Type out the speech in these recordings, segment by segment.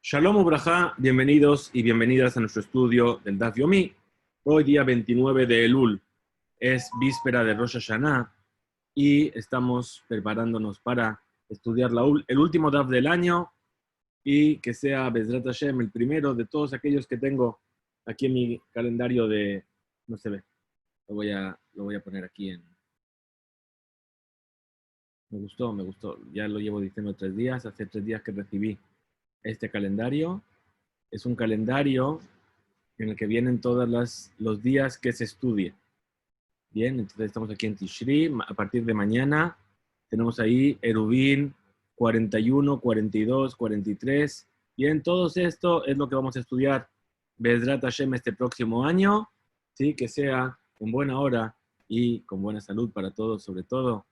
Shalom Ubrajá, bienvenidos y bienvenidas a nuestro estudio del Daf Yomi. Hoy día 29 de Elul, es víspera de Rosh Hashanah y estamos preparándonos para estudiar el último Daf del año y que sea Bezrat Hashem el primero de todos aquellos que tengo aquí en mi calendario de... No se ve, lo voy a poner aquí en... Me gustó, ya lo llevo diciendo 3 días, hace 3 días que recibí este calendario. Es un calendario en el que vienen todos los días que se estudia. Bien, entonces estamos aquí en Tishri. A partir de mañana tenemos ahí Eruvin 41, 42, 43. Bien, todo esto es lo que vamos a estudiar Bezrat Hashem este próximo año. ¿Sí? Que sea con buena hora y con buena salud para todos, sobre todo.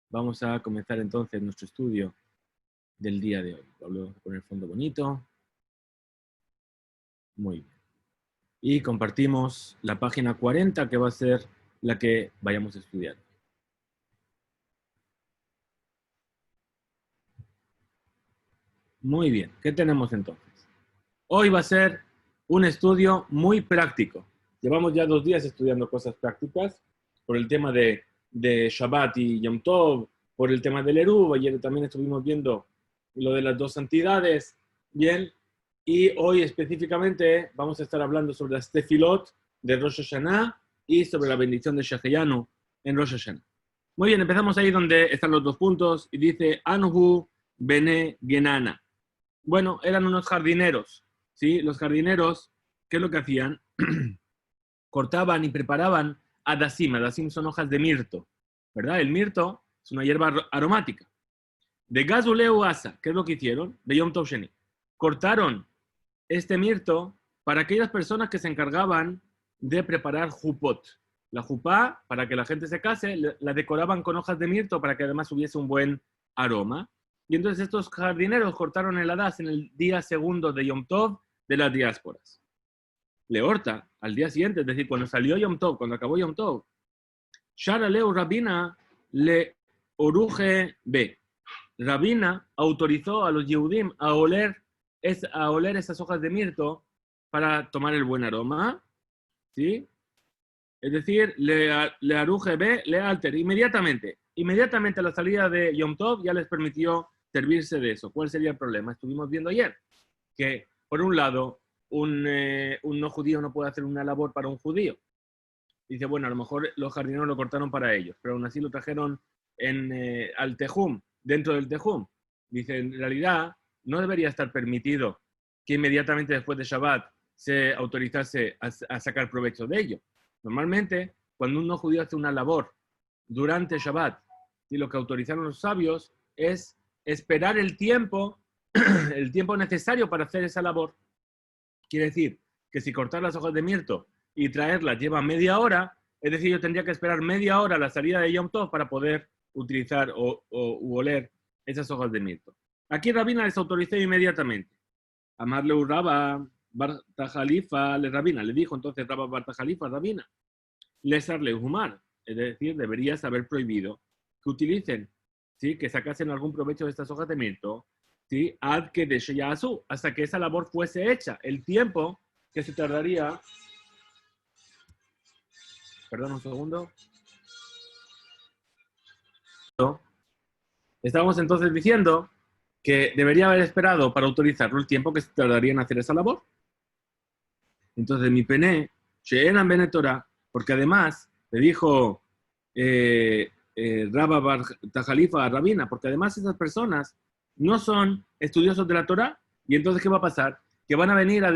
Vamos a comenzar entonces nuestro estudio del día de hoy. Vamos a poner el fondo bonito. Muy bien. Y compartimos la página 40, que va a ser la que vayamos a estudiar. Muy bien, ¿qué tenemos entonces? Hoy va a ser un estudio muy práctico. Llevamos ya 2 días estudiando cosas prácticas por el tema de Shabbat y Yom Tov, por el tema del Eruv. Ayer también estuvimos viendo lo de las 2 santidades. Bien, y hoy específicamente vamos a estar hablando sobre las tefilot de Rosh Hashanah y sobre la bendición de Sheheyanu en Rosh Hashanah. Muy bien, empezamos ahí donde están los 2 puntos y dice Anhu Bene Genana. Bueno, eran unos jardineros, ¿sí? Los jardineros, ¿qué es lo que hacían? Cortaban y preparaban adasim. Adasim son hojas de mirto, ¿verdad? El mirto es una hierba aromática. De Gazuleu Asa, ¿qué es lo que hicieron? De Yom Tov Sheni. Cortaron este mirto para aquellas personas que se encargaban de preparar jupot. La jupá, para que la gente se case, la decoraban con hojas de mirto para que además hubiese un buen aroma. Y entonces estos jardineros cortaron el hadas en el día segundo de Yom Tov de las diásporas. Leorta, al día siguiente, es decir, cuando salió Yom Tov, cuando acabó Yom Tov, Shara Leu Rabina le oruge B. Rabina autorizó a los Yehudim a oler esas hojas de mirto para tomar el buen aroma, ¿sí? Es decir, le aruje B, le alter, inmediatamente a la salida de Yom Tov ya les permitió servirse de eso. ¿Cuál sería el problema? Estuvimos viendo ayer que, por un lado, un no judío no puede hacer una labor para un judío. Dice, bueno, a lo mejor los jardineros lo cortaron para ellos, pero aún así lo trajeron al Tejum, dentro del Tejum. Dice, en realidad, no debería estar permitido que inmediatamente después de Shabbat se autorizase a sacar provecho de ello. Normalmente, cuando un no judío hace una labor durante Shabbat, y lo que autorizaron los sabios es esperar el tiempo necesario para hacer esa labor. Quiere decir que si cortar las hojas de mirto y traerlas lleva media hora, es decir, yo tendría que esperar media hora a la salida de Yom Tov para poder utilizar u oler esas hojas de mirto. Aquí Rabina les autorizó inmediatamente. Amarle Urraba Barta Jalifa le Rabina. Le dijo entonces Rabba Barta Jalifa Rabina. Lesarle Humar. Es decir, deberías haber prohibido que utilicen, ¿sí? Que sacasen algún provecho de estas hojas de mirto, ¿sí? Ad que de Sheyasu, hasta que esa labor fuese hecha. El tiempo que se tardaría. Perdón un segundo. Estábamos entonces diciendo que debería haber esperado para autorizarlo el tiempo que se tardaría en hacer esa labor. Entonces, mi pené, She'enan Bene Torah, porque además le dijo Rabba Bar Tajalifa a Rabina, porque además esas personas no son estudiosos de la Torah, y entonces, ¿qué va a pasar? Que van a venir a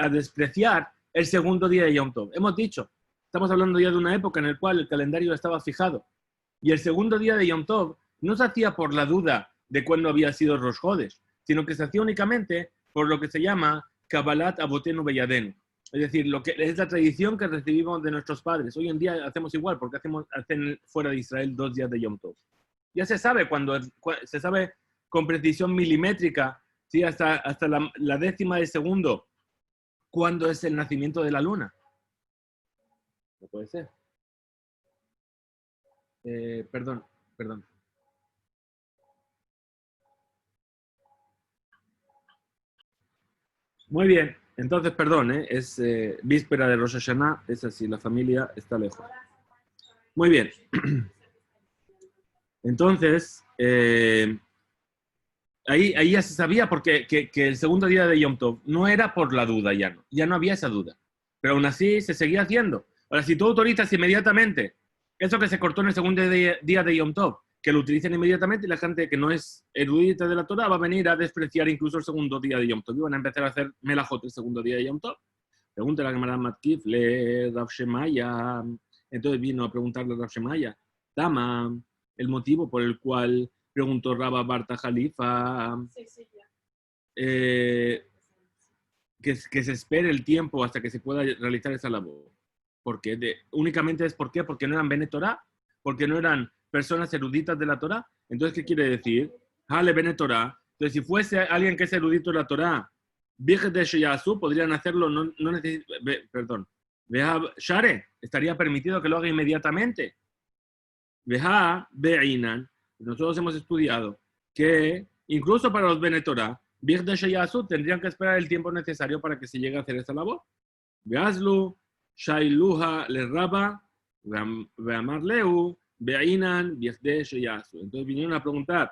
despreciar el segundo día de Yom Tov. Hemos dicho, estamos hablando ya de una época en la cual el calendario estaba fijado, y el segundo día de Yom Tov no se hacía por la duda de cuándo había sido Rosh Chodesh, sino que se hacía únicamente por lo que se llama Kabbalat Avotenu Beyadenu. Es decir, lo que es la tradición que recibimos de nuestros padres. Hoy en día hacemos igual, porque hacen fuera de Israel 2 días de Yom Tov. Ya se sabe se sabe con precisión milimétrica, ¿sí? hasta la décima de segundo, cuándo es el nacimiento de la luna. No puede ser. Perdón. Muy bien. Entonces, perdón, es víspera de Rosh Hashanah, es así, la familia está lejos. Muy bien. Entonces, ahí ya se sabía porque que el segundo día de Yom Tov no era por la duda, ya no había esa duda. Pero aún así se seguía haciendo. Ahora, si tú autorizas inmediatamente eso que se cortó en el segundo día de Yom Tov, que lo utilicen inmediatamente y la gente que no es erudita de la Torah va a venir a despreciar incluso el segundo día de Yom Tov. Y van a empezar a hacer melajot el segundo día de Yom Tov. Pregunta la Gemara Matkif le Rav Shemaya. Entonces vino a preguntarle a Rav Shemaya, Tama, el motivo por el cual preguntó Rabba Barta Jalifa, que se espere el tiempo hasta que se pueda realizar esa labor. Porque únicamente es ¿por qué? Porque no eran Bene Torah, porque no eran personas eruditas de la Torah. Entonces, ¿qué quiere decir? Hale Bene Torah. Entonces, si fuese alguien que es erudito de la Torah, Virgen de Sheyasu, podrían hacerlo, perdón, Share, estaría permitido que lo haga inmediatamente. Veja Be'inan, nosotros hemos estudiado que incluso para los Bene Torah, Virgen de Sheyasu tendrían que esperar el tiempo necesario para que se llegue a hacer esa labor. Veazlu, Shailuha le Raba, Veamarleu, Be'inan, Virgen Sheyasu. Entonces vinieron a preguntar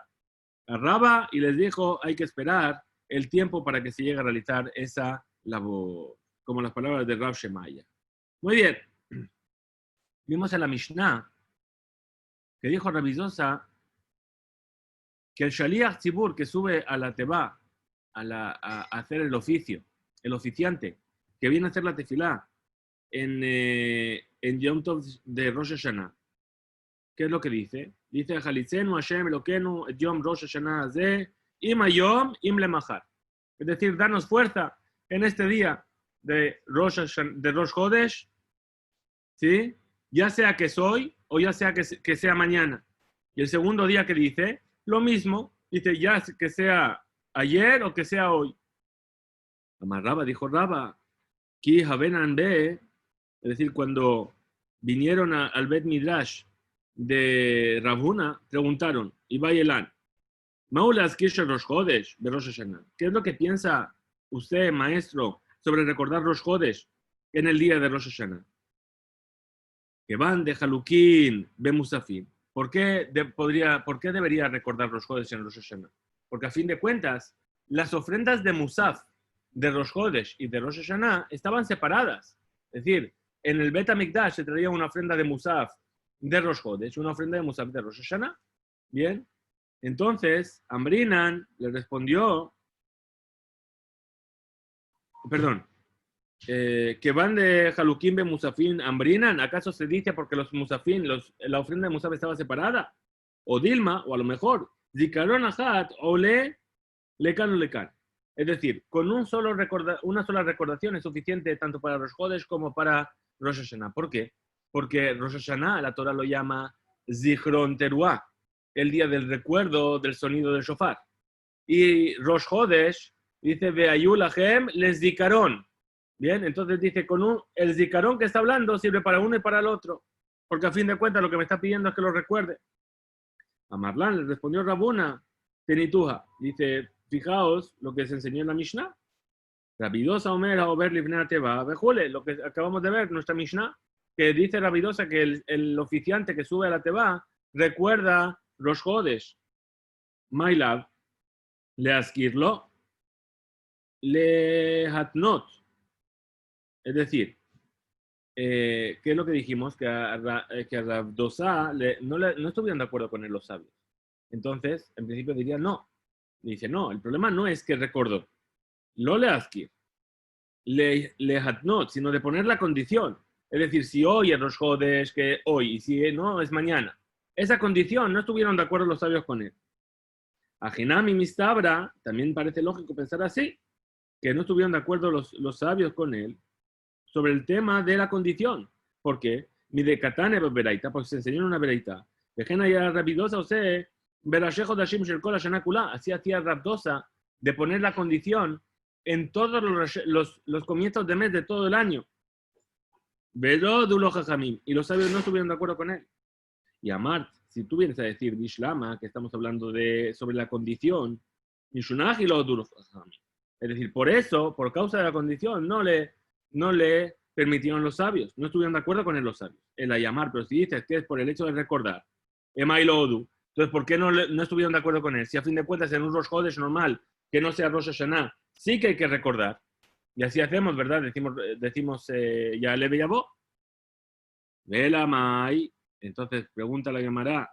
a Raba y les dijo, hay que esperar el tiempo para que se llegue a realizar esa labor, como las palabras de Rav Shemaya. Muy bien. Vimos en la Mishnah que dijo Rabbi Zosa que el Shaliach Tzibur que sube a la Teba a hacer el oficio, el oficiante, que viene a hacer la tefilá en Yom Tov de Rosh Hashanah, ¿qué es lo que dice? Dice, Jalitzenu Hashem Elokenu et Yom Rosh Hashanah ze im hayom im lemachar. Es decir, danos fuerza en este día de Rosh Chodesh, ¿sí? Ya sea que soy o ya sea que sea mañana. Y el segundo día que dice, lo mismo, dice ya que sea ayer o que sea hoy. Amar Raba, dijo Raba, Ki Habenan Be, es decir, cuando vinieron al Bet Midrash de Rabuna, preguntaron, Ibayelan, Maulas Kisha Rosh Chodesh, de Rosh Hashanah. ¿Qué es lo que piensa usted, maestro, sobre recordar Rosh Chodesh en el día de Rosh Hashanah? Que van de Halukin, be Musafin. ¿Por qué debería recordar Rosh Chodesh en Rosh Hashanah? Porque a fin de cuentas, las ofrendas de Musaf, de Rosh Chodesh y de Rosh Hashanah estaban separadas. Es decir, en el Bet HaMikdash se traía una ofrenda de Musaf de Rosh Chodesh, una ofrenda de Musaf de Rosh Hashanah. Bien. Entonces, Ambrinan le respondió, perdón, que van de Halukim be Musafin Ambrinan, ¿acaso se dice porque los Musafin, la ofrenda de Musaf estaba separada? O Dilma, o a lo mejor, Zikaron Ahat, o Lekan o Lekan. Es decir, con una sola recordación es suficiente tanto para Rosh Chodesh como para Rosh Hashanah. ¿Por qué? Porque Rosh Hashanah, la Torah lo llama Zichron Teruah, el día del recuerdo del sonido del shofar. Y Rosh Chodesh dice, Ve'ayu lachem les zikaron. Bien, entonces dice, el zikaron que está hablando sirve para uno y para el otro. Porque a fin de cuentas lo que me está pidiendo es que lo recuerde. A Marlán le respondió Rabuna, Tenituja. Dice, fijaos lo que se enseñó en la Mishnah. Rabidosa Omer Ober Livnei Teva, Bejule, lo que acabamos de ver, nuestra Mishnah, que dice Rabidosa que el oficiante que sube a la Teva recuerda Rosh Chodesh. Mailav, le askirlo, le hatnot. Es decir, ¿qué es lo que dijimos? Que a Rabdosa no estuvieron de acuerdo con él los sabios. Entonces, en principio diría no. Dice, no, el problema no es que recordó. Lo le askir, le hatnot, sino de poner la condición. Es decir, si hoy es Rosh Chodesh, que hoy, y si no, es mañana. Esa condición no estuvieron de acuerdo los sabios con él. A Hinami Mistabra, también parece lógico pensar así, que no estuvieron de acuerdo los sabios con él sobre el tema de la condición. ¿Por qué? Mi de Katane Beraita, porque se enseñó una Beraita. Dejen ahí a Rabidosa, o sea, Berashejo Dashim Shelkol Hashanakula, así hacía Rabdosa de poner la condición en todos los comienzos de mes de todo el año. Velo Dulo Jajamim, y los sabios no estuvieron de acuerdo con él. Y Amart, si tú vienes a decir Bishlama, que estamos hablando sobre la condición, Mishunaji lo Dulo Jajamim. Es decir, por eso, por causa de la condición, no le permitieron los sabios, no estuvieron de acuerdo con él los sabios, el llamar, pero si dices que es por el hecho de recordar, Ema y Odu, entonces, ¿por qué no estuvieron de acuerdo con él? Si a fin de cuentas en un Rosh Hodesh normal, que no sea Rosh Hashanah, sí que hay que recordar. Y así hacemos, ¿verdad? Decimos ya Leve Yabó. Vela Mai. Entonces, pregunta la Gemara.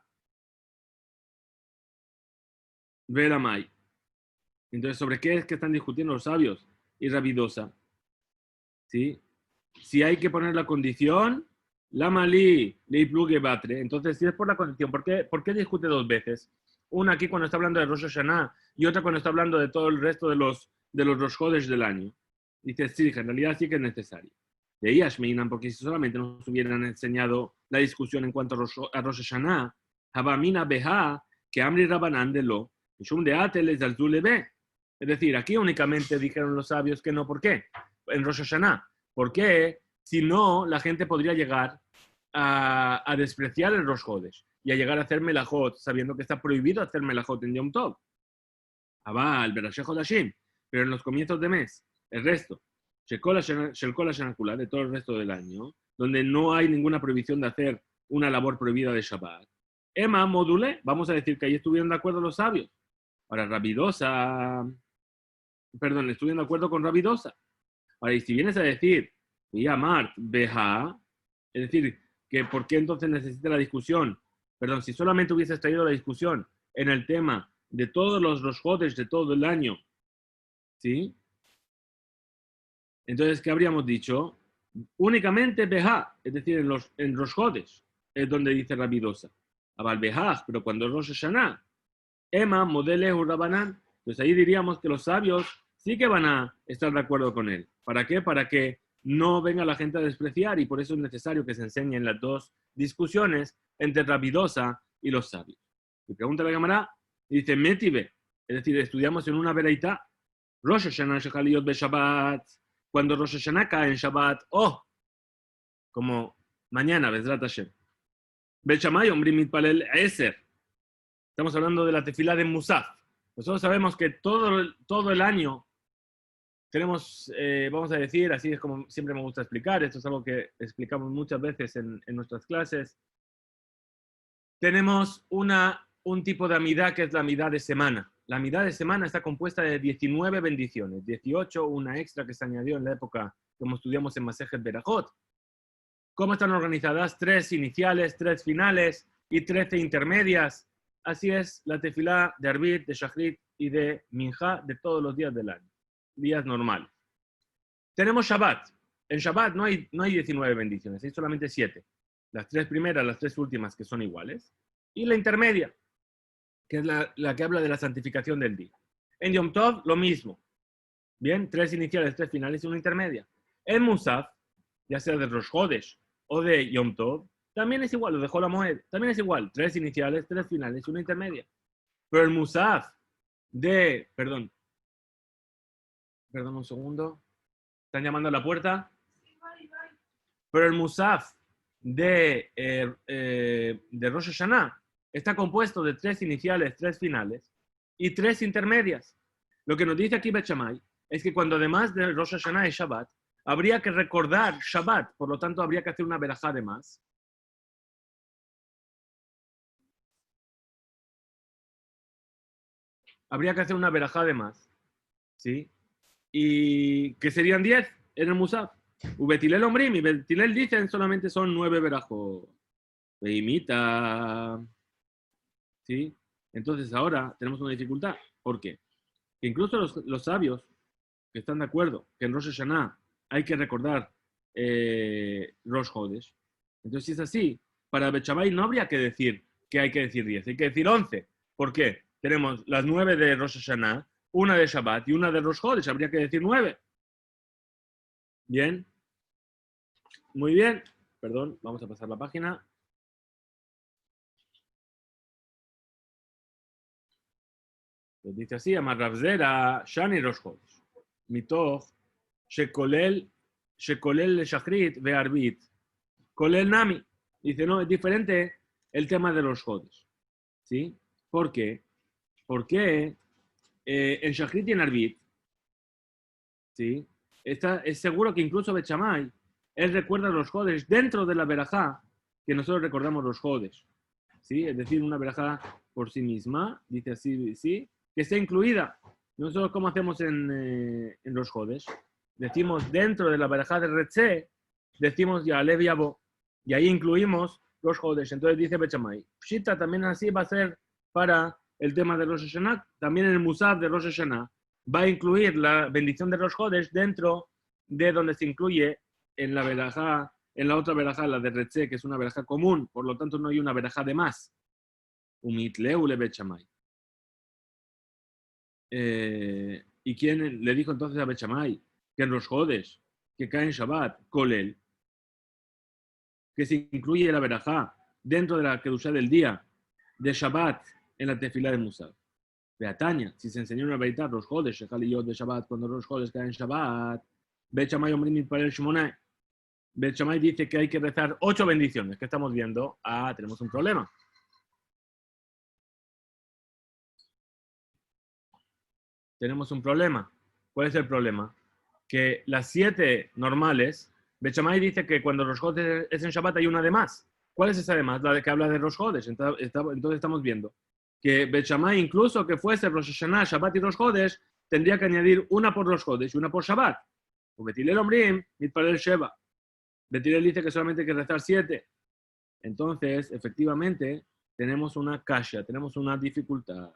Vela Mai. Entonces, ¿sobre qué es que están discutiendo los sabios? Y Rabidosa. ¿Sí? Si hay que poner la condición, la Malí, le plugue batre. Entonces, si es por la condición, ¿por qué discute dos veces? Una aquí cuando está hablando de Rosh Hashanah y otra cuando está hablando de todo el resto de los Rosh Hodesh del año. Dice, sí, en realidad sí que es necesario. De Yashminan, porque si solamente nos hubieran enseñado la discusión en cuanto a Rosh Hashanah, Habamina Beha, que Amri Rabanan de lo, Shum de Ateles al Zulebe. Es decir, aquí únicamente dijeron los sabios que no, ¿por qué? En Rosh Hashanah. ¿Por qué? Si no, la gente podría llegar a despreciar el Rosh Hodesh y a llegar a hacer melajot, sabiendo que está prohibido hacer melajot en Yom Tov. Abal, Berasheh Hodashim, pero en los comienzos de mes, el resto, Shekol Hashanah, de todo el resto del año, donde no hay ninguna prohibición de hacer una labor prohibida de Shabbat. Emma, module, vamos a decir que ahí estuvieron de acuerdo los sabios. Ahora, Rabidosa, perdón, estuvieron de acuerdo con Rabidosa. Ahora, y si vienes a decir, Mart, Beja, es decir, que por qué entonces necesita la discusión, perdón, si solamente hubieses traído la discusión en el tema de todos los Rosh Hodesh de todo el año, ¿sí? Entonces, ¿qué habríamos dicho? Únicamente Beja, es decir, en Rosh Hodesh, es donde dice Rabidosa. Abal Beja, pero cuando es Rosh Hashanah, Emma, Modele, Urabanan, pues ahí diríamos que los sabios sí que van a estar de acuerdo con él. ¿Para qué? Para que no venga la gente a despreciar y por eso es necesario que se enseñen las dos discusiones entre Rabidosa y los sabios. Y pregunta la cámara, y dice, Metibe, es decir, estudiamos en una veraita, Rosh Hashanah Shechaliyot be Shabbat, cuando Rosh Hashanah cae en Shabbat, como mañana, Bezrat Hashem. Be Shammai, Omrim Mitpalel Eser. Estamos hablando de la tefilá de Musaf. Nosotros sabemos que todo el año tenemos, vamos a decir, así es como siempre me gusta explicar, esto es algo que explicamos muchas veces en nuestras clases, tenemos un tipo de amidad que es la amidad de semana. La amidad de semana está compuesta de 19 bendiciones, 18, una extra que se añadió en la época como estudiamos en Masejet Berajot. ¿Cómo están organizadas? 3 iniciales, 3 finales y 13 intermedias. Así es la tefilá de Arbit, de Shachrit y de Minjá de todos los días del año, días normales. Tenemos Shabbat. En Shabbat no hay 19 bendiciones, hay solamente 7. Las 3 primeras, las 3 últimas que son iguales. Y la intermedia, que es la que habla de la santificación del día. En Yom Tov, lo mismo. Bien, 3 iniciales, 3 finales y una intermedia. En Musaf, ya sea de Rosh Hodesh o de Yom Tov, también es igual, lo de Hol HaMoed, también es igual, 3 iniciales, 3 finales y una intermedia. Pero el Musaf perdón un segundo, ¿están llamando a la puerta? Pero el Musaf de Rosh Hashanah está compuesto de 3 iniciales, 3 finales y 3 intermedias. Lo que nos dice aquí Bet Shammai es que cuando además de Rosh Hashanah y Shabbat, habría que recordar Shabbat, por lo tanto habría que hacer una verajá de más. Habría que hacer una verajá de más, ¿sí? Y que serían 10 en el Musaf. Ubetilel Omrim y Betilel dicen solamente son 9 verajos. Imita, ¿sí? Entonces ahora tenemos una dificultad. ¿Por qué? Que incluso los sabios que están de acuerdo que en Rosh Hashanah hay que recordar Rosh Hodesh. Entonces, si es así, para Bet Shammai no habría que decir que hay que decir 10, hay que decir 11. ¿Por qué? Tenemos las 9 de Rosh Hashanah, una de Shabbat y una de Rosh Hodesh, habría que decir 9. Bien. Muy bien. Perdón, vamos a pasar la página. Pues dice así, Amar Rav Zera, Shani Rosh Hodesh. Mitoch, Shekolel Shachrit ve Arbit. Kolel Nami. Dice, no, es diferente el tema de los Hodesh. ¿Sí? ¿Por qué? Porque en Shachrit y en Arbit ¿sí? Es seguro que incluso Bet Shammai, él recuerda los jodes dentro de la verajá, que nosotros recordamos los jodes, ¿sí? Es decir, una verajá por sí misma, dice así, ¿sí? Que esté incluida. Nosotros, ¿cómo hacemos en los jodes? Decimos dentro de la verajá de Retzé, decimos ya Alev y Abo, y ahí incluimos los jodes. Entonces dice Bet Shammai, Pshita también así va a ser para el tema de Rosh Hashanah, también en el Musaf de Rosh Hashanah va a incluir la bendición de los jodes dentro de donde se incluye en la verajá, en la otra verajá, la de Retzé, que es una verajá común, por lo tanto no hay una verajá de más. Umitleu le Bet Shammai. ¿Y quién le dijo entonces a Bet Shammai que en los jodes que caen Shabbat, Kolel, que se incluye la verajá dentro de la Kedushá del día de Shabbat en la tefilá de Musaf? Beataña, si se enseñó una verdad, los jodes, Shejaliyot de Shabbat, cuando los jodes caen en Shabbat, Bet Shammai Omrim para el Shmonai. Bet Shammai dice que hay que rezar 8 bendiciones. ¿Qué estamos viendo? Tenemos un problema. Tenemos un problema. ¿Cuál es el problema? Que las 7 normales, Bet Shammai dice que cuando los jodes es en Shabbat hay una de más. ¿Cuál es esa de más? La de que habla de los jodes. Entonces estamos viendo que Bet Shammai, incluso que fuese Rosh Hashanah, Shabbat y Rosh Jodes, tendría que añadir una por Rosh Jodes y una por Shabbat. O Betilel Omrim, Mitpalel Sheva. Betilel dice que solamente hay que rezar 7. Entonces, efectivamente, tenemos una kasha, tenemos una dificultad.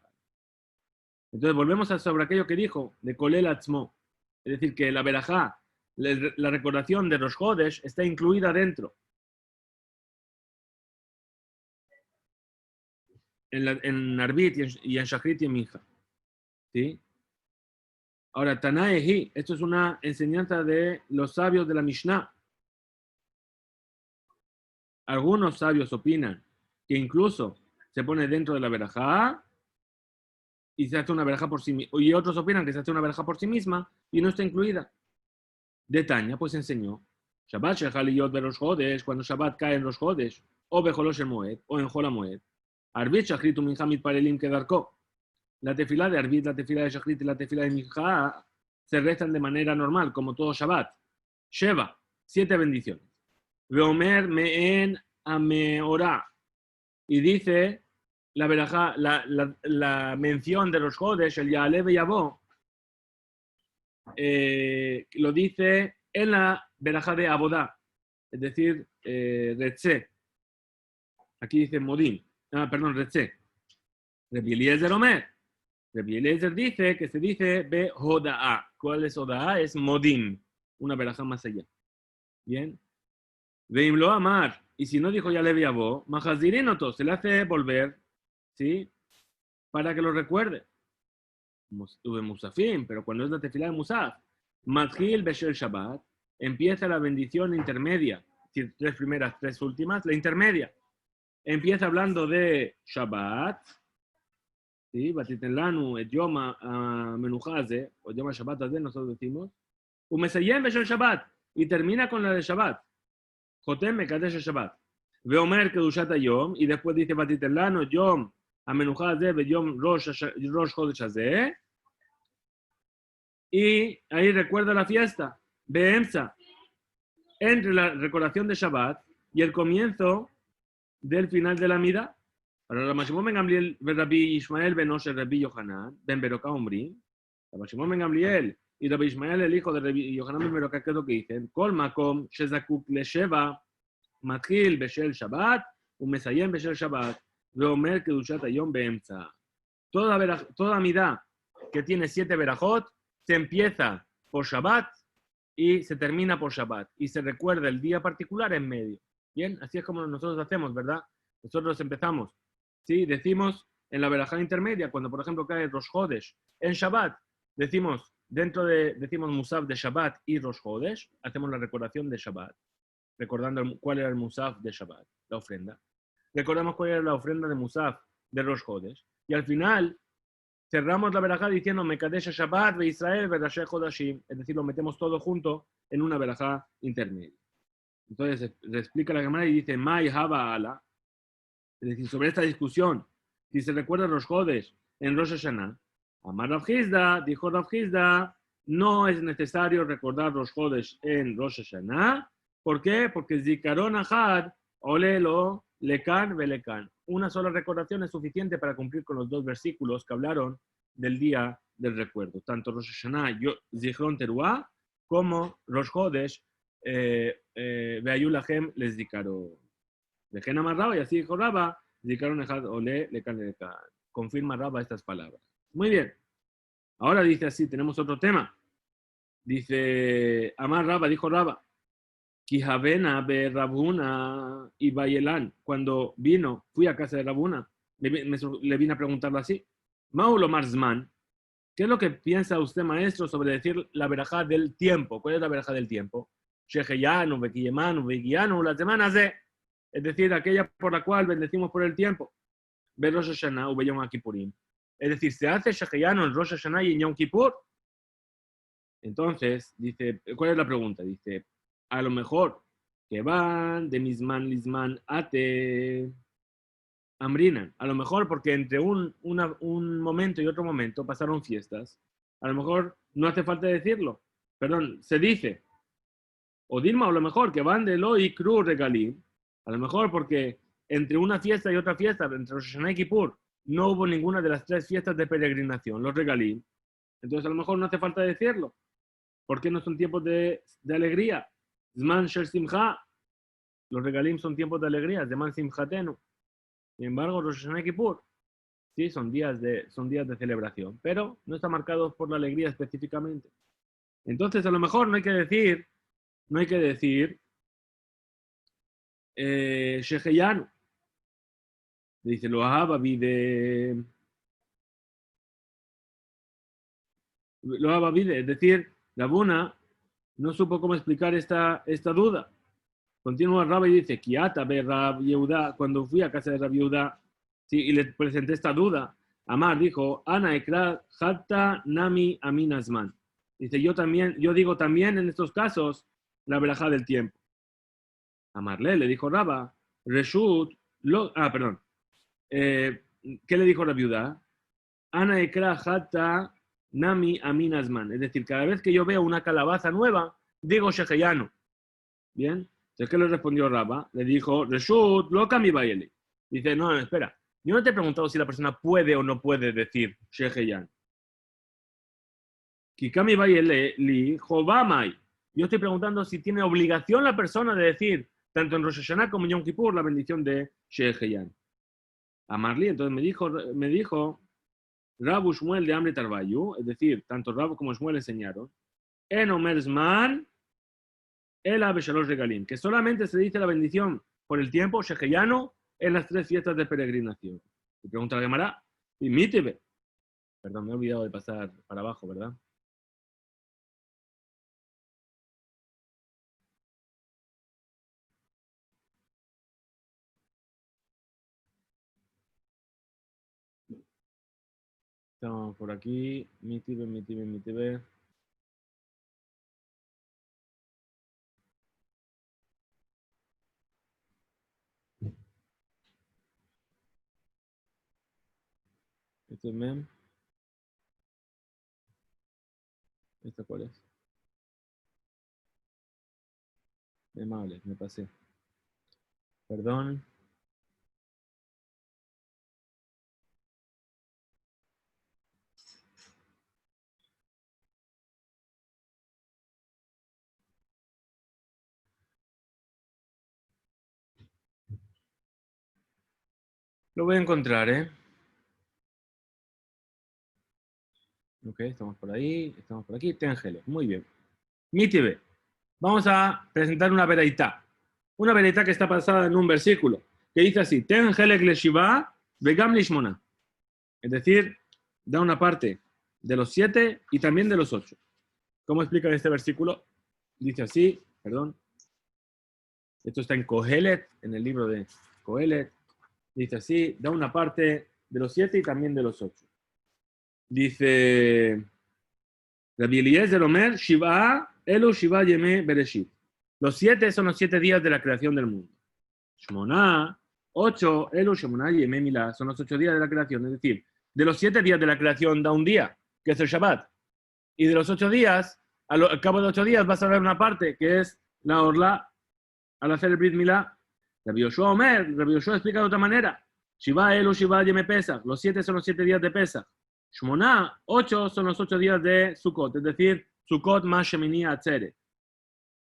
Entonces, volvemos a sobre aquello que dijo de Kolel Atzmo. Es decir, que la verajá, la recordación de Rosh Jodes está incluida dentro. En Arbit y en Shachrit y en Minja. ¿Sí? Ahora, Tanaehi, esto es una enseñanza de los sabios de la Mishnah. Algunos sabios opinan que incluso se pone dentro de la verajá y se hace una verajá por sí misma. Y otros opinan que se hace una verajá por sí misma y no está incluida. De Tanya, pues enseñó. Shabbat Shejaliyot de los jodes, cuando Shabbat cae en los jodes, o Bejolosh el Moed, o en Jola Moed. Arbit Shachritu Minhamid Parelim Kedarko. La tefilá de Arbit, la tefilá de Shachrit y la tefilá de Minja se rezan de manera normal, como todo Shabbat. Sheva, 7 bendiciones. Veomer meen ameorá. Y dice la verajá, la mención de los jodes, el Ya'aleh ve'yavo, lo dice en la verajá de Abodá, es decir, Retzé. Aquí dice Modim. Perdón, Retzé. Rabbi Eliezer Omer. Rabbi Eliezer dice que se dice be Hoda'a. ¿Cuál es Hoda'a? Es Modim, una verajá más allá. Bien. Veim lo amar. Y si no dijo ya le viabo, Mahazirinoto, se le hace volver, ¿sí? Para que lo recuerde. Tuve Musafim, pero cuando es la tefilá de Musaf, Matgil Beshel Shabbat, empieza la bendición intermedia. Es decir, 3 primeras, 3 últimas, la intermedia. Empieza hablando de Shabbat, ¿sí? Batitenlanu, et Yom Menujaze, o Yom Shabbat de nosotros decimos, Umesayem Beshel Shabbat, y termina con la de Shabbat. Jotem Mekadesh Shabbat. Veomer Kedushat Yom, y después dice Batitenlanu, Yom Amenujaze, Yom Rosh Chodesh Hazeh, y ahí recuerda la fiesta, Beemsa, entre la recordación de Shabbat y el comienzo del final de la mida. Para Rabbi Shimon ben Gamliel, Rabbi Ishmael ben Osher, Rabbi Yohanan, ben Beroká Omri, Rabbi Shimon ben Gamliel y Rabbi Ishmael, el hijo de Rabbi Yohanan ben Beroká, ¿qué es lo que dicen? Kol makom shezakuk lesheva, matchil beshel Shabbat, umesayem beshel Shabbat, veomer kedushat hayom beemza. Toda mida que tiene 7 verajot se empieza por Shabbat y se termina por Shabbat. Y se recuerda el día particular en medio. Bien, así es como nosotros hacemos, ¿verdad? Nosotros empezamos, ¿sí? Decimos en la verajá intermedia, cuando por ejemplo cae Rosh Chodesh, en Shabbat, decimos Musaf de Shabbat y Rosh Chodesh, hacemos la recordación de Shabbat, recordando cuál era el Musaf de Shabbat, la ofrenda. Recordamos cuál era la ofrenda de Musaf de Rosh Chodesh. Y al final cerramos la verajá diciendo Mekadesh Shabbat ve Israel verasheh Chodashim, es decir, lo metemos todo junto en una verajá intermedia. Entonces le explica la Gemara y dice Mai Haba Ala, es decir, sobre esta discusión, si se recuerda los jodes en Rosh Hashanah, Amar Rav Hizda, dijo Rav Hizda, no es necesario recordar los Jodesh en Rosh Hashanah. ¿Por qué? Porque Zikaron Ahad, olelo, lekan, velekan. Una sola recordación es suficiente para cumplir con los dos versículos que hablaron del día del recuerdo. Tanto Rosh Hashanah, Zichron Teruah, como Rosh Jodesh, Veayulahem les Zikaron. Dejen amarrado y así dijo Raba, Zikaron Ahad, ole, lekan, velekan. Confirma Raba estas palabras. Muy bien. Ahora dice así, tenemos otro tema. Dice, Amar Raba, dijo Raba, Kijavena be Rabuna y Bayelan. Cuando vino, fui a casa de Rabuna, le vine a preguntarlo así. Maulo Marzman, ¿qué es lo que piensa usted, maestro, sobre decir la verajá del tiempo? ¿Cuál es la verajá del tiempo? Sheheyanu, Bekiyemanu, Bekianu, las semanas de, es decir, aquella por la cual bendecimos por el tiempo. Be Rosh Hashanah, Ube Yom Kippurim. Es decir, se hace Sheheyanu en Rosh Hashanah y en Yom Kippur. Entonces, dice, ¿cuál es la pregunta? Dice, a lo mejor que van de misman lisman ate amrinan. A lo mejor porque entre un momento y otro momento pasaron fiestas. A lo mejor no hace falta decirlo. Perdón, se dice. O Dilma, a lo mejor que van de lo y cru regalim. A lo mejor porque entre una fiesta y otra fiesta, entre Rosh Hashanah y Kippur, no hubo ninguna de las tres fiestas de peregrinación, los regalim. Entonces a lo mejor no hace falta decirlo. ¿Por qué no son tiempos de alegría? Zman shel simcha. Los regalim son tiempos de alegría. Zman simchatenu. Sin embargo, Rosh Hashanah y Kippur, sí, son días de celebración, pero no están marcados por la alegría específicamente. Entonces, a lo mejor no hay que decir Sheheyanu. Dice, lo ababi de... Lo ababi de, es decir, Rabuna no supo cómo explicar esta duda. Continúa Rabba y dice, Kiata be Rab Yehuda, cuando fui a casa de Rab Yehuda, sí, y le presenté esta duda, Amar dijo, Ana ekra hatta nami aminazman. Dice, yo digo también en estos casos la verajá del tiempo. Amarle, le dijo Rabba, Reshut, perdón. ¿Qué le dijo Rab Yehuda? Ana ekra hatta nami aminazman. Es decir, cada vez que yo veo una calabaza nueva, digo Sheheyanu. Bien. Entonces, ¿qué le respondió Rabba? Le dijo, Reshut, loca mi baile. Dice, no, espera. Yo no te he preguntado si la persona puede o no puede decir Sheheyan. Kikami baile li jobamai. Yo estoy preguntando si tiene obligación la persona de decir, tanto en Rosh Hashanah como en Yom Kippur, la bendición de Sheheyan. Amarli, entonces me dijo Rabu Shmuel de Amri Tarbayu, es decir, tanto Rabu como Shmuel enseñaron, en Omerzman, el Abeshalosh Regalim, que solamente se dice la bendición por el tiempo, Sheheyanu, en las tres fiestas de peregrinación. Y pregunta la Gemara, y mítebe. Perdón, me he olvidado de pasar para abajo, ¿verdad? Estamos por aquí, mítebe. Esto es mem. ¿Esta cuál es? Amable, me pasé. Perdón. Lo voy a encontrar, ¿eh? Ok, estamos por ahí, estamos por aquí. Téngele, muy bien. Mítebe. Vamos a presentar una veraitá. Una veraitá que está basada en un versículo que dice así: Ten helek leshiva vegam lishmona. Es decir, da una parte de los 7 y también de los 8. ¿Cómo explica este versículo? Dice así, perdón. Esto está en Kohelet, en el libro de Kohelet. Dice así, da una parte de los 7 y también de los 8. Dice Rabbi Eliezer Omer, Shiva, Elu Shiva Yeme Bereshit. Los 7 son los 7 días de la creación del mundo. Shmoná, 8, Elu Shmoná Yeme Milá, son los 8 días de la creación. Es decir, de los 7 días de la creación da un día, que es el Shabbat. Y de los 8 días, al cabo de 8 días vas a ver una parte que es la orla al hacer el Brit Milá. Rabbi Yoshua explica de otra manera. Shiva Elu Shiva Yeme Pesach. Los 7 son los 7 días de Pesach. Shmoná, 8 son los 8 días de Sukkot, es decir, Sukkot más Shemini Atzeret.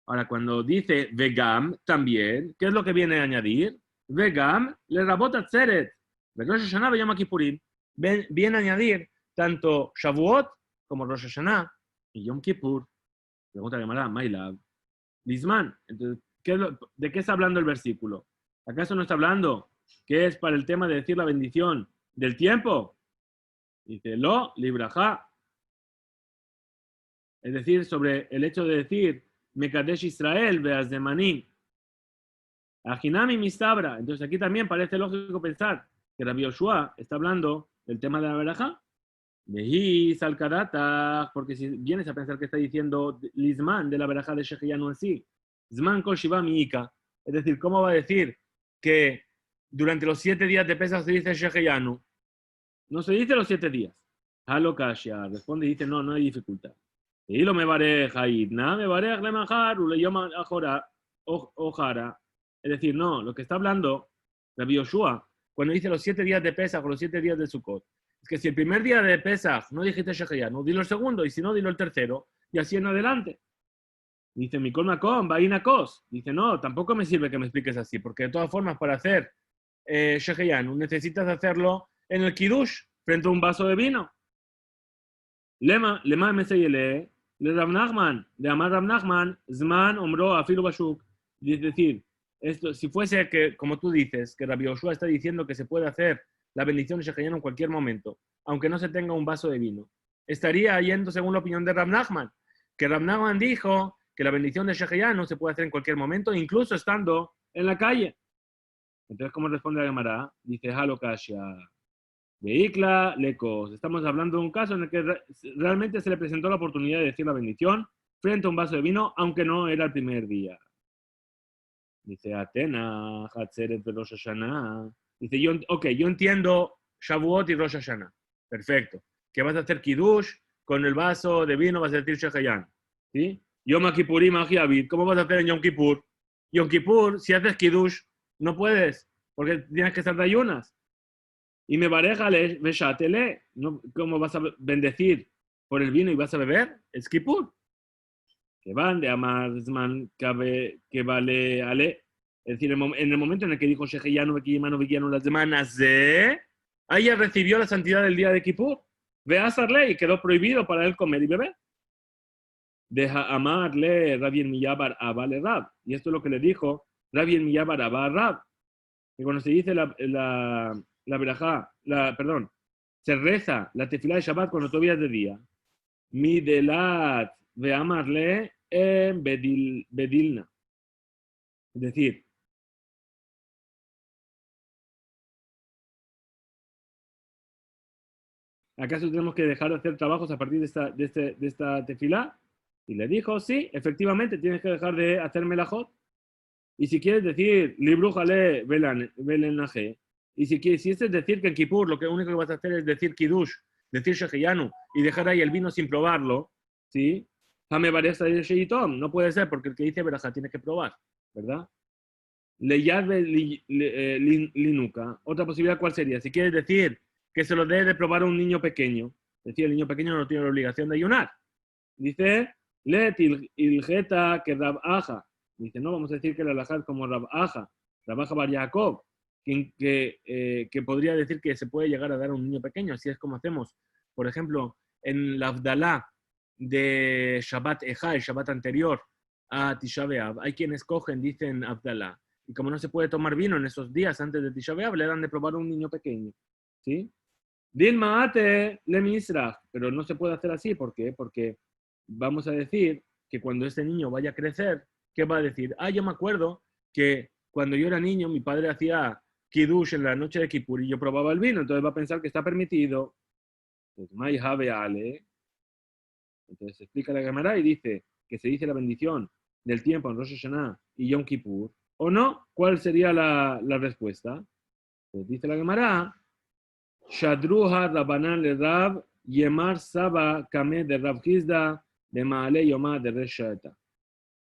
Ahora, cuando dice Vegam, también, ¿qué es lo que viene a añadir? Vegam le rabot Atzeret. Rosh Hashanah Yom Kippurim. Viene a añadir tanto Shavuot como Rosh Hashanah y Yom Kippur. Pregunta la Gemara, Mailab. Lisman. Entonces, ¿de qué está hablando el versículo? ¿Acaso no está hablando que es para el tema de decir la bendición del tiempo? Dice, lo, libraja. Es decir, sobre el hecho de decir, Mekadesh Israel, Beazdemanim, Ajinami Mistabra. Entonces aquí también parece lógico pensar que Rabbi Yoshua está hablando del tema de la verajá. Vehi Salkarata, porque si vienes a pensar que está diciendo Lisman de la verajá de Shecheyanu en sí, Zman Kol Shiva Miika. Es decir, ¿cómo va a decir que durante los 7 días de Pesach se dice Shecheyanu? No se dice los 7 días. Halo Kashya responde y dice, no, no hay dificultad. Y lo me bareja idna, me barej le majar, u le yoma ojara. Es decir, no, lo que está hablando Rabbi Yoshua, cuando dice los 7 días de Pesach o los 7 días de Sukkot, es que si el primer día de Pesach no dijiste Shecheyanu, dilo el segundo, y si no, dilo el tercero, y así en adelante. Dice, Mikol Makom, Vaina Kos. Dice, no, tampoco me sirve que me expliques así, porque de todas formas, para hacer Shecheyanu, necesitas hacerlo en el Kiddush, frente a un vaso de vino. Lema Meseyele, le Rav Nachman, de Amar Rav Nachman, Zman, Omro, Afilu Bashuk. Es decir, esto, si fuese que, como tú dices, que Rabbi Yoshua está diciendo que se puede hacer la bendición de Shecheyanu en cualquier momento, aunque no se tenga un vaso de vino, estaría yendo según la opinión de Rav Nachman, que Rav Nachman dijo que la bendición de Shecheyanu se puede hacer en cualquier momento, incluso estando en la calle. Entonces, ¿cómo responde la Gemara? Dice, Halo Kasha. Veikla Lekos. Estamos hablando de un caso en el que realmente se le presentó la oportunidad de decir la bendición frente a un vaso de vino, aunque no era el primer día. Dice, Atena, Hatzeret de Rosh Hashanah. Dice, yo entiendo Shavuot y Rosh Hashanah. Perfecto. Que vas a hacer Kiddush con el vaso de vino, vas a decir Shechayan. ¿Sí? Yom Kippurim Ajiavid. ¿Cómo vas a hacer en Yom Kippur? Yom Kippur, si haces Kiddush, no puedes, porque tienes que estar de ayunas. Y me barejale, veshatele. ¿Cómo vas a bendecir por el vino y vas a beber? Es Kippur. Que van de amar que vale ale. Es decir, en el momento en el que dijo Shecheyanu, Bekiyemanu, Bekiyanu, las semanas de, ahí ya recibió la santidad del día de Kippur. Ve a Sarle y quedó prohibido para él comer y beber. Deja amarle Rabbi Miyabar Abale Rab. Y esto es lo que le dijo Rabbi Miyabar Abal Rab. Que cuando se dice la verajá, perdón, se reza la tefilá de Shabbat cuando todavía es de día. Midelat ve amarle en bedilna. Es decir, ¿acaso tenemos que dejar de hacer trabajos a partir de esta tefilá? Y le dijo, sí, efectivamente, tienes que dejar de hacer melajot. Y si quieres decir, librújale belenaje, y si es decir que en Kippur lo único que vas a hacer es decir Kiddush, decir Shecheyanu, y dejar ahí el vino sin probarlo, ¿sí? No puede ser, porque el que dice verajá tiene que probar, ¿verdad? Leyad linuka. Otra posibilidad, ¿cuál sería? Si quieres decir que se lo debe de probar a un niño pequeño, es decir, el niño pequeño no tiene la obligación de ayunar. Dice, let ilgeta que Rab Aja. Dice, no, vamos a decir que la halajá es como Rab Aja Bar Yaakov, que podría decir que se puede llegar a dar a un niño pequeño, así es como hacemos, por ejemplo, en la Avdalá de Shabbat Eja, el Shabbat anterior a Tisha B'Av, hay quienes cogen, dicen Avdalá, y como no se puede tomar vino en esos días antes de Tisha B'Av, le dan de probar a un niño pequeño, ¿sí? Din Maate le Misrach, pero no se puede hacer así, ¿por qué? Porque vamos a decir que cuando este niño vaya a crecer, ¿qué va a decir? Yo me acuerdo que cuando yo era niño, mi padre hacía Kiddush en la noche de Kippur y yo probaba el vino, entonces va a pensar que está permitido. Entonces, Mai Have Ale. Entonces explica la Gemara y dice que se dice la bendición del tiempo en Rosh Hashanah y Yom Kippur, ¿o no? ¿Cuál sería la respuesta? Pues dice la Gemara, Shadruha Rabanan le Rab Yemar Saba Kame de Rav Hizda de Maale Yomá de Resh Sha'ata.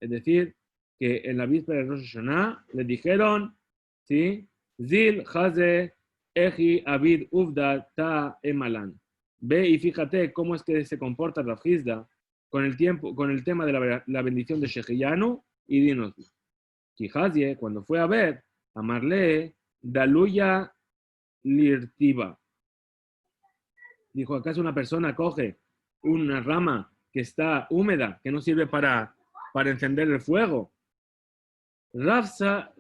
Es decir, que en la víspera de Rosh Hashanah le dijeron, ¿sí? Zil Haze Eji Abid Uvda Ta Emalan. Ve y fíjate cómo es que se comporta Rav Hizda con el tema de la bendición de Sheheyanu y dinos. Kihazie, cuando fue a ver, a Marle, Daluya Lirtiva. Dijo, ¿acaso una persona coge una rama que está húmeda, que no sirve para encender el fuego? Rafsa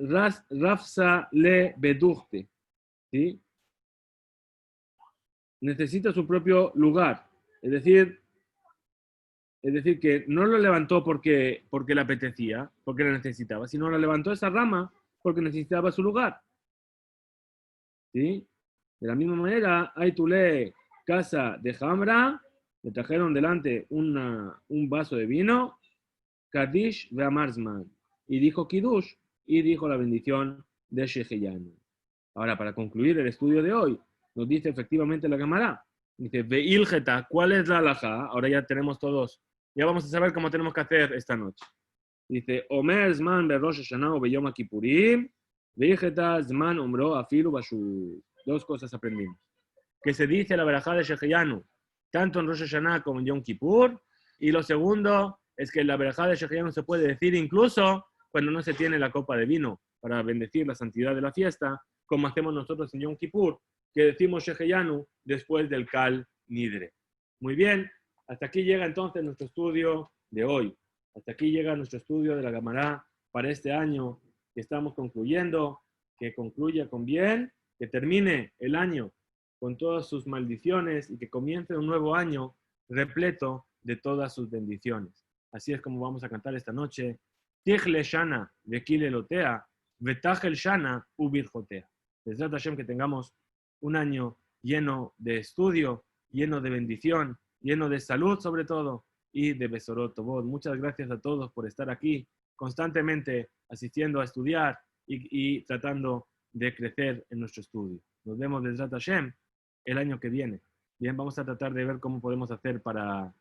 le bedujte, ¿sí? Necesita su propio lugar. Es decir que no lo levantó porque le apetecía, porque lo necesitaba, sino lo levantó esa rama porque necesitaba su lugar. ¿Sí? De la misma manera, hay Tulé, casa de Hamra, le trajeron delante un vaso de vino, Kadish Ve'amarzman, y dijo Kiddush, y dijo la bendición de Sheheyanu. Ahora, para concluir el estudio de hoy, nos dice efectivamente la Gemara. Dice, Ve'ilgeta, ¿cuál es la halajá? Ahora ya tenemos todos, ya vamos a saber cómo tenemos que hacer esta noche. Dice, Omer Zman Berosh Hashanah o Beyom Kippurim, Ve'ilgeta Zman Omro Afilu Bashu. Dos cosas aprendimos. Que se dice la verajá de Sheheyanu, tanto en Rosh Hashanah como en Yom Kippur. Y lo segundo es que la verajá de Sheheyanu se puede decir incluso cuando no se tiene la copa de vino para bendecir la santidad de la fiesta, como hacemos nosotros en Yom Kippur, que decimos Sheheyanu después del Kal Nidre. Muy bien, hasta aquí llega entonces nuestro estudio de hoy. Hasta aquí llega nuestro estudio de la Gemara para este año que estamos concluyendo, que concluya con bien, que termine el año con todas sus maldiciones y que comience un nuevo año repleto de todas sus bendiciones. Así es como vamos a cantar esta noche. Tichle Shana de Kilelotea, Betachel Shana Ubirjotea. Besrat Hashem, que tengamos un año lleno de estudio, lleno de bendición, lleno de salud sobre todo, y de Besorot Tovot. Muchas gracias a todos por estar aquí constantemente asistiendo a estudiar y tratando de crecer en nuestro estudio. Nos vemos Besrat Hashem el año que viene. Bien, vamos a tratar de ver cómo podemos hacer para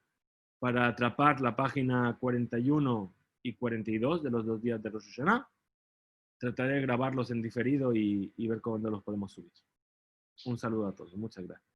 atrapar la página 41 y 42 de los 2 días de Rosh Hashanah. Trataré de grabarlos en diferido y ver cómo los podemos subir. Un saludo a todos. Muchas gracias.